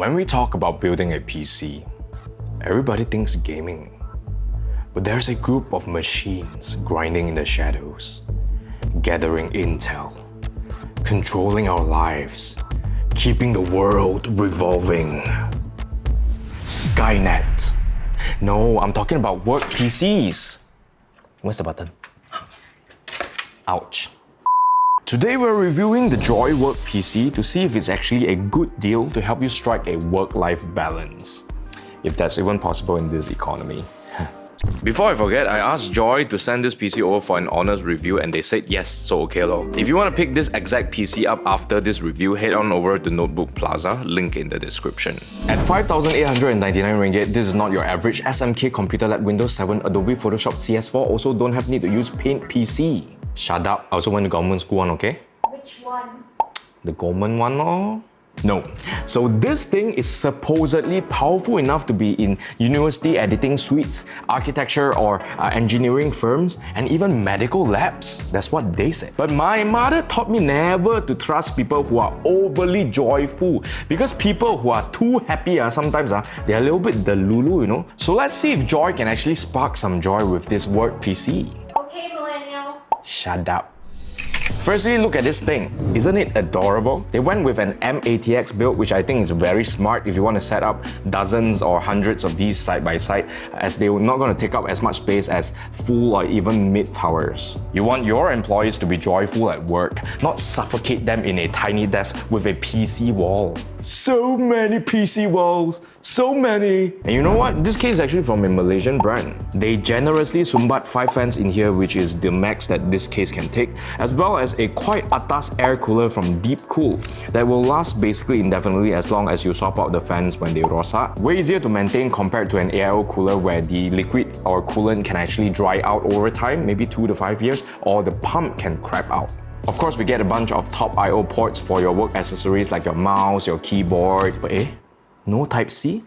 When we talk about building a PC, everybody thinks gaming. But there's a group of machines grinding in the shadows, gathering intel, controlling our lives, keeping the world revolving. Skynet. No, I'm talking about work PCs. Where's the button? Ouch. Today we're reviewing the JOI Work PC to see if it's actually a good deal to help you strike a work-life balance. If that's even possible in this economy. Before I forget, I asked JOI to send this PC over for an honest review and they said yes, so okay lor. If you want to pick this exact PC up after this review, head on over to Notebook Plaza, link in the description. At 5,899 ringgit, this is not your average SMK computer like Windows 7, Adobe Photoshop CS4 also don't have need to use Paint PC. Shut up, I also went to government school one, okay? Which one? The government one lor? No. So this thing is supposedly powerful enough to be in university editing suites, architecture or engineering firms, and even medical labs. That's what they said. But my mother taught me never to trust people who are overly joyful, because people who are too happy sometimes they're a little bit delulu, you know. So let's see if JOI can actually spark some joy with this work PC. Okay, millennial. Shut up. Firstly, look at this thing. Isn't it adorable? They went with an M-ATX build, which I think is very smart if you want to set up dozens or hundreds of these side by side, as they're not going to take up as much space as full or even mid towers. You want your employees to be joyful at work, not suffocate them in a tiny desk with a PC wall. So many PC walls, so many. And you know what? This case is actually from a Malaysian brand. They generously sumbat 5 fans in here, which is the max that this case can take, as well as a quite atas air cooler from Deep Cool that will last basically indefinitely as long as you swap out the fans when they rosak. Way easier to maintain compared to an AIO cooler where the liquid or coolant can actually dry out over time, maybe 2 to 5 years, or the pump can crap out. Of course, we get a bunch of top I/O ports for your work accessories like your mouse, your keyboard, but no Type-C?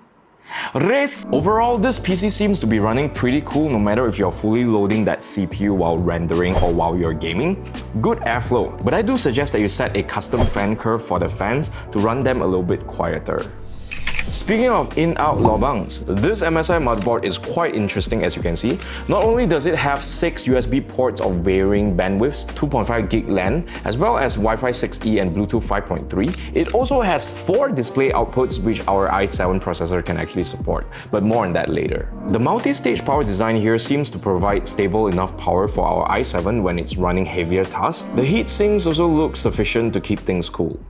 Race! Overall, this PC seems to be running pretty cool no matter if you're fully loading that CPU while rendering or while you're gaming. Good airflow, but I do suggest that you set a custom fan curve for the fans to run them a little bit quieter. Speaking of in-out lobangs, this MSI motherboard is quite interesting as you can see. Not only does it have 6 USB ports of varying bandwidths, 2.5 gig LAN, as well as Wi-Fi 6E and Bluetooth 5.3, it also has 4 display outputs which our i7 processor can actually support, but more on that later. The multi-stage power design here seems to provide stable enough power for our i7 when it's running heavier tasks. The heat sinks also look sufficient to keep things cool.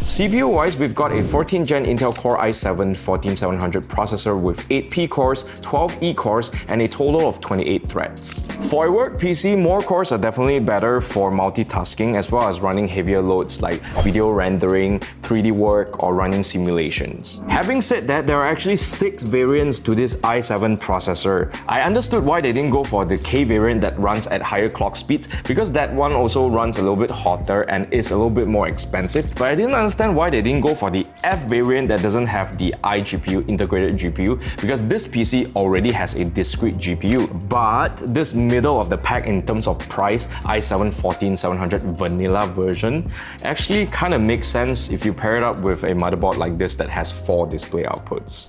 CPU-wise, we've got a 14th Gen Intel Core i7-14700 processor with 8 P-cores, 12 E-cores, and a total of 28 threads. For a work PC, more cores are definitely better for multitasking as well as running heavier loads like video rendering, 3D work, or running simulations. Having said that, there are actually 6 variants to this i7 processor. I understood why they didn't go for the K variant that runs at higher clock speeds, because that one also runs a little bit hotter and is a little bit more expensive, but I didn't understand why they didn't go for the F variant that doesn't have the iGPU, integrated GPU, because this PC already has a discrete GPU. But this middle of the pack in terms of price, i7-14700 vanilla version, actually kind of makes sense if you pair it up with a motherboard like this that has 4 display outputs.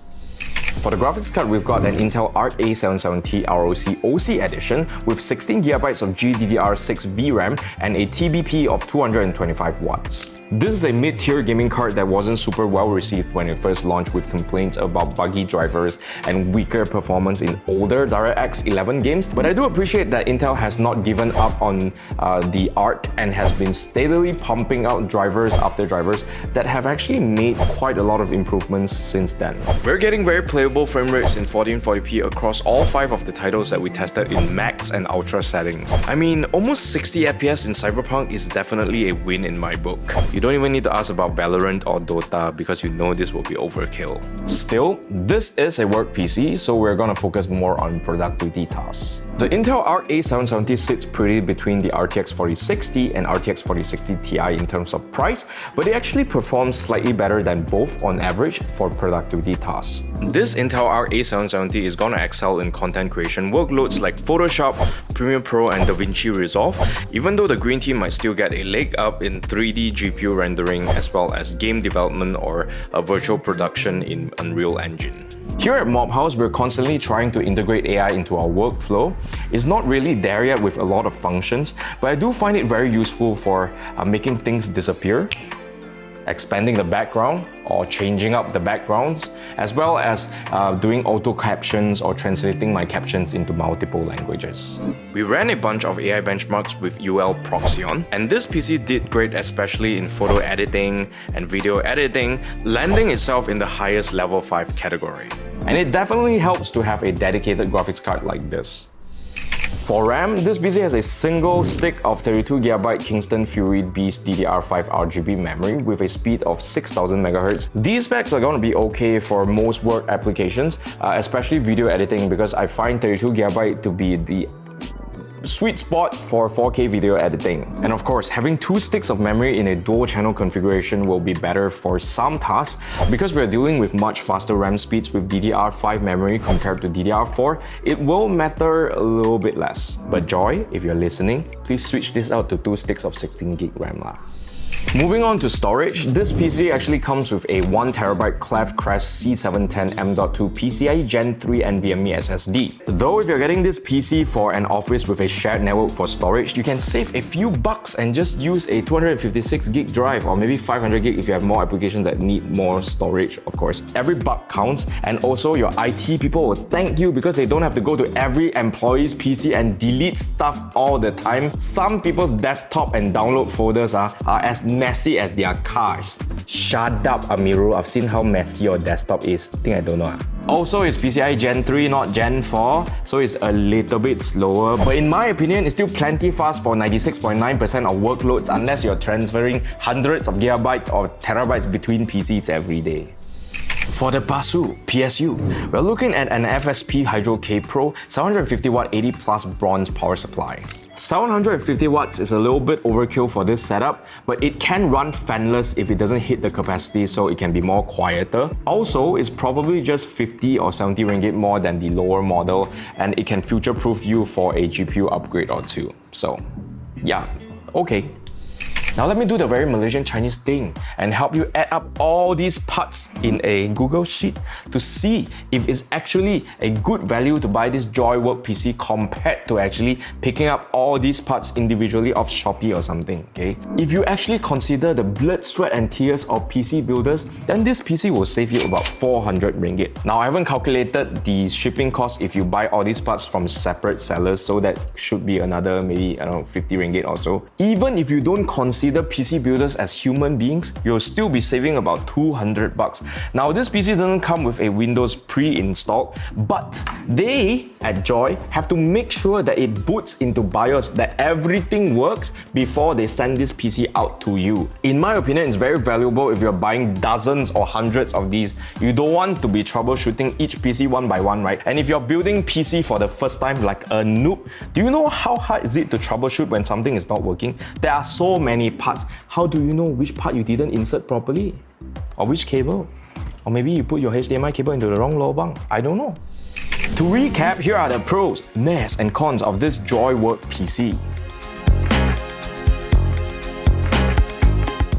For the graphics card, we've got an Intel Arc A770 ROC OC edition with 16GB of GDDR6 VRAM and a TBP of 225 watts. This is a mid-tier gaming card that wasn't super well received when it first launched, with complaints about buggy drivers and weaker performance in older DirectX 11 games, but I do appreciate that Intel has not given up on the Arc and has been steadily pumping out drivers after drivers that have actually made quite a lot of improvements since then. We're getting very playable frame rates in 1440p across all 5 of the titles that we tested in max and ultra settings. I mean, almost 60 FPS in Cyberpunk is definitely a win in my book. You don't even need to ask about Valorant or Dota because you know this will be overkill. Still, this is a work PC, so we're gonna focus more on productivity tasks. The Intel Arc A770 sits pretty between the RTX 4060 and RTX 4060 Ti in terms of price, but it actually performs slightly better than both on average for productivity tasks. This Intel Arc A770 is gonna excel in content creation workloads like Photoshop, Premiere Pro, and DaVinci Resolve, even though the green team might still get a leg up in 3D GPU GPU rendering as well as game development or a virtual production in Unreal Engine. Here at Mobhouse, we're constantly trying to integrate AI into our workflow. It's not really there yet with a lot of functions, but I do find it very useful for making things disappear, expanding the background or changing up the backgrounds, as well as doing auto captions or translating my captions into multiple languages. We ran a bunch of AI benchmarks with UL Proxion, and this PC did great, especially in photo editing and video editing, landing itself in the highest level 5 category. And it definitely helps to have a dedicated graphics card like this. For RAM, this PC has a single stick of 32GB Kingston Fury Beast DDR5 RGB memory with a speed of 6000 MHz. These specs are going to be okay for most work applications, especially video editing, because I find 32GB to be the sweet spot for 4K video editing. And of course, having 2 sticks of memory in a dual channel configuration will be better for some tasks because we're dealing with much faster RAM speeds with DDR5 memory compared to DDR4. It will matter a little bit less. But JOI, if you're listening, please switch this out to 2 sticks of 16GB RAM lah. Moving on to storage, this PC actually comes with a 1TB Clef Crest C710 M.2 PCIe Gen 3 NVMe SSD. Though if you're getting this PC for an office with a shared network for storage, you can save a few bucks and just use a 256GB drive or maybe 500GB if you have more applications that need more storage, of course. Every buck counts, and also your IT people will thank you because they don't have to go to every employee's PC and delete stuff all the time. Some people's desktop and download folders are as messy as their cars. Shut up, Amiru. I've seen how messy your desktop is. Think I don't know. Also, it's PCIe Gen 3, not Gen 4, so it's a little bit slower. But in my opinion, it's still plenty fast for 96.9% of workloads unless you're transferring hundreds of gigabytes or terabytes between PCs every day. For the PSU, we're looking at an FSP Hydro K Pro 750W 80 plus bronze power supply. 750 watts is a little bit overkill for this setup, but it can run fanless if it doesn't hit the capacity, so it can be more quieter. Also, it's probably just 50 or 70 ringgit more than the lower model, and it can future-proof you for a GPU upgrade or two. So, yeah, okay. Now let me do the very Malaysian Chinese thing and help you add up all these parts in a Google Sheet to see if it's actually a good value to buy this JOI Work PC compared to actually picking up all these parts individually off Shopee or something, okay? If you actually consider the blood, sweat and tears of PC builders, then this PC will save you about 400 ringgit. Now I haven't calculated the shipping cost if you buy all these parts from separate sellers, so that should be another maybe, I don't know, 50 ringgit or so. Even if you don't consider PC builders as human beings, you'll still be saving about 200 bucks. Now this PC doesn't come with a Windows pre-installed, but they at JOI have to make sure that it boots into BIOS, that everything works before they send this PC out to you. In my opinion, it's very valuable if you're buying dozens or hundreds of these. You don't want to be troubleshooting each PC one by one, right? And if you're building PC for the first time like a noob, do you know how hard is it to troubleshoot when something is not working? There are so many parts. How do you know which part you didn't insert properly? Or which cable? Or maybe you put your HDMI cable into the wrong lobang. I don't know. To recap, here are the pros, mess and cons of this JOI Work PC.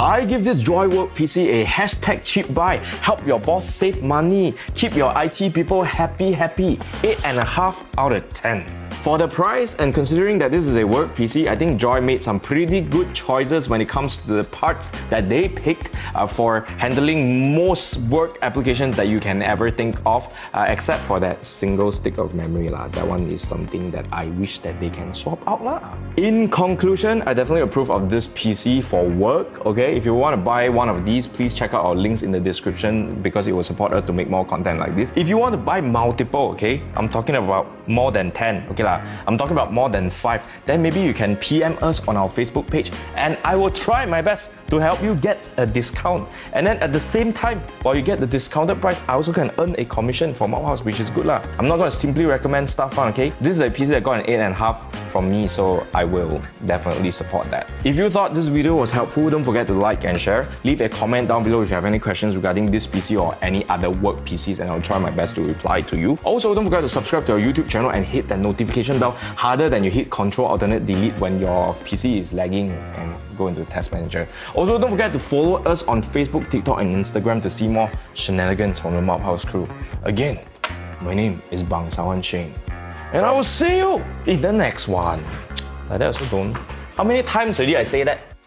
I give this JOI Work PC a hashtag cheap buy. Help your boss save money. Keep your IT people happy. 8.5 out of 10. For the price, and considering that this is a work PC, I think JOI made some pretty good choices when it comes to the parts that they picked for handling most work applications that you can ever think of, except for that single stick of memory lah. That one is something that I wish that they can swap out lah. In conclusion, I definitely approve of this PC for work, okay? If you want to buy one of these, please check out our links in the description because it will support us to make more content like this. If you want to buy multiple, okay? I'm talking about more than 10, okay lah? I'm talking about more than 5, then maybe you can PM us on our Facebook page and I will try my best to help you get a discount. And then at the same time, while you get the discounted price, I also can earn a commission from Mobhouse, which is good lah. I'm not going to simply recommend stuff, okay? This is a PC that got an 8.5 from me, so I will definitely support that. If you thought this video was helpful, don't forget to like and share. Leave a comment down below if you have any questions regarding this PC or any other work PCs, and I'll try my best to reply to you. Also, don't forget to subscribe to our YouTube channel and hit that notification bell harder than you hit Ctrl Alternate Delete when your PC is lagging and go into Task Manager. Also, don't forget to follow us on Facebook, TikTok, and Instagram to see more shenanigans from the Mob House crew. Again, my name is Bangsawan Shane, and I will see you in the next one. Like that also don't. How many times already I say that?